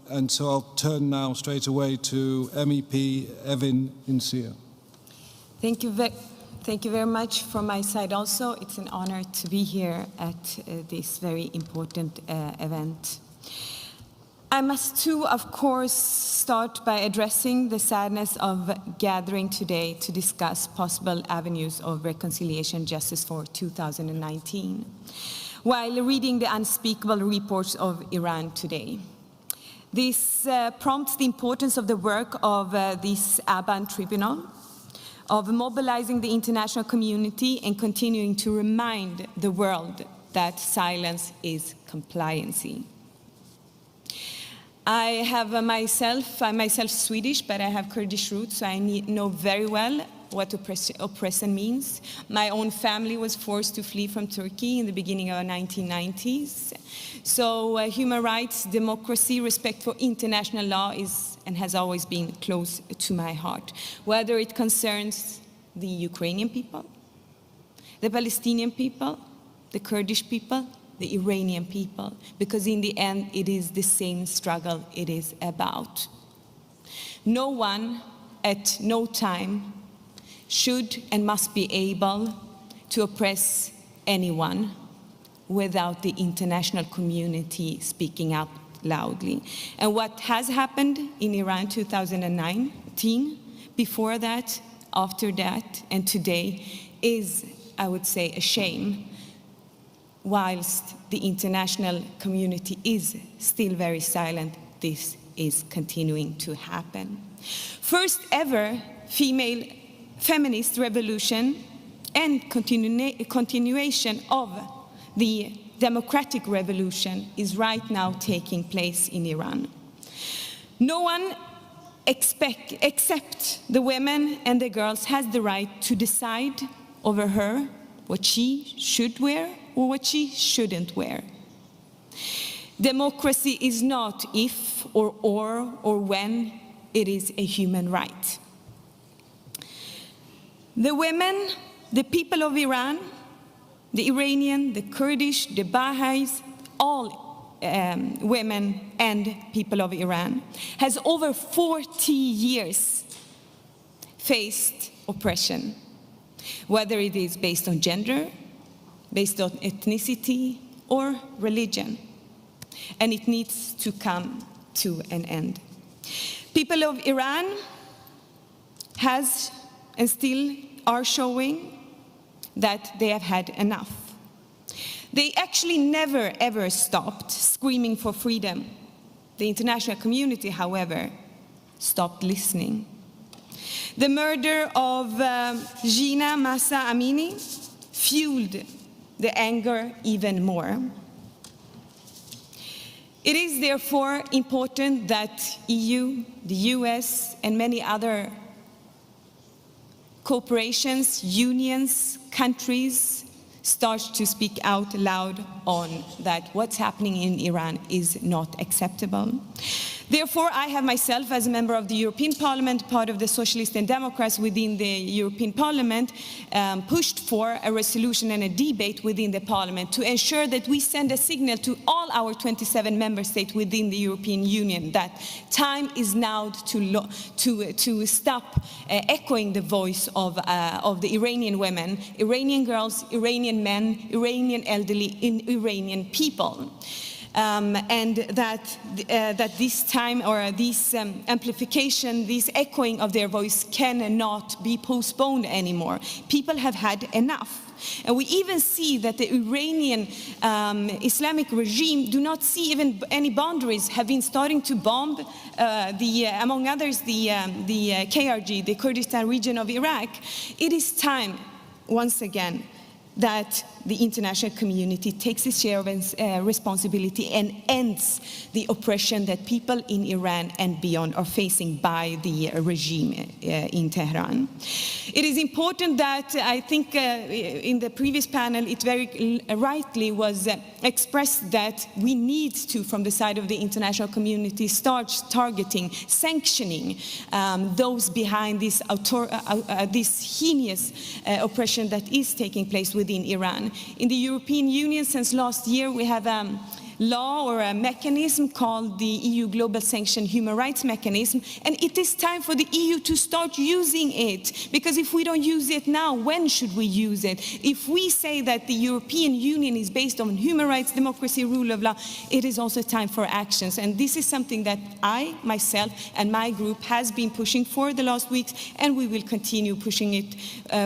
and so I'll turn now straight away to MEP Evin Insia. Thank you very much from my side also. It's an honor to be here at this very important event. I must too, of course, start by addressing the sadness of gathering today to discuss possible avenues of reconciliation and justice for 2019, while reading the unspeakable reports of Iran today. This prompts the importance of the work of this Aban Tribunal, of mobilizing the international community and continuing to remind the world that silence is compliancy. I'm myself Swedish, but I have Kurdish roots, so I know very well what oppression means. My own family was forced to flee from Turkey in the beginning of the 1990s. So human rights, democracy, respect for international law is and has always been close to my heart, whether it concerns the Ukrainian people, the Palestinian people, the Kurdish people, the Iranian people, because in the end it is the same struggle it is about. No one at no time should and must be able to oppress anyone without the international community speaking up loudly. And what has happened in Iran 2019, before that, after that, and today is, I would say, a shame, whilst the international community is still very silent. This is continuing to happen. First ever female feminist revolution and continuation of the democratic revolution is right now taking place in Iran. No one except the women and the girls has the right to decide over her what she should wear or what she shouldn't wear. Democracy is not if or when, it is a human right. The women, the people of Iran, the Iranian, the Kurdish, the Baha'is, all women and people of Iran has over 40 years faced oppression, whether it is based on gender, based on ethnicity or religion, and it needs to come to an end. People of Iran has and still are showing that they have had enough. They actually never ever stopped screaming for freedom. The international community, however, stopped listening. The murder of Jina Mahsa Amini fueled the anger even more. It is therefore important that EU, the US, and many other corporations, unions, countries start to speak out loud on that what's happening in Iran is not acceptable. Therefore, I have myself, as a member of the European Parliament, part of the Socialists and Democrats within the European Parliament, pushed for a resolution and a debate within the Parliament to ensure that we send a signal to all our 27 member states within the European Union that time is now to stop echoing the voice of the Iranian women, Iranian girls, Iranian men, Iranian elderly, Iranian people. And that this time, or this amplification, this echoing of their voice cannot be postponed anymore. People have had enough. And we even see that the Iranian Islamic regime do not see even any boundaries, have been starting to bomb, among others, the KRG, the Kurdistan region of Iraq. It is time, once again, that the international community takes its share of responsibility and ends the oppression that people in Iran and beyond are facing by the regime in Tehran. It is important that, I think in the previous panel, it very rightly was expressed that we need to, from the side of the international community, start targeting, sanctioning those behind this heinous oppression that is taking place within Iran. In the European Union, since last year, we have law or a mechanism called the EU Global Sanction Human Rights Mechanism, and it is time for the EU to start using it, because if we don't use it now, when should we use it? If we say that the European Union is based on human rights, democracy, rule of law, it is also time for actions, and this is something that I, myself, and my group has been pushing for the last weeks, and we will continue pushing it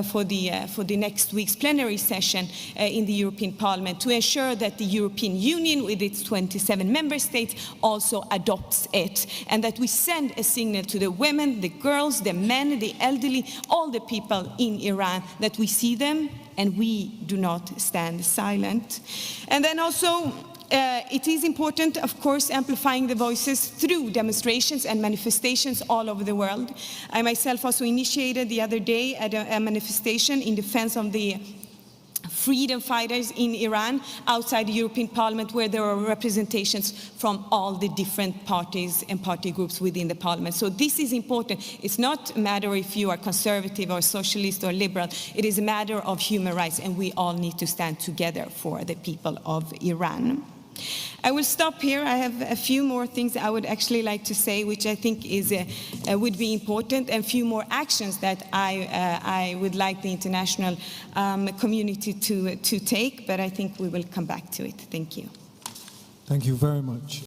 for the next week's plenary session in the European Parliament, to ensure that the European Union with its 27 member states also adopts it, and that we send a signal to the women, the girls, the men, the elderly, all the people in Iran, that we see them and we do not stand silent. And then also, it is important, of course, amplifying the voices through demonstrations and manifestations all over the world. I myself also initiated the other day a manifestation in defense of the freedom fighters in Iran outside the European Parliament, where there are representations from all the different parties and party groups within the Parliament. So this is important. It's not a matter if you are conservative or socialist or liberal. It is a matter of human rights, and we all need to stand together for the people of Iran. I will stop here. I have a few more things I would actually like to say, which I think would be important, and a few more actions that I would like the international community to take, but I think we will come back to it. Thank you. Thank you very much.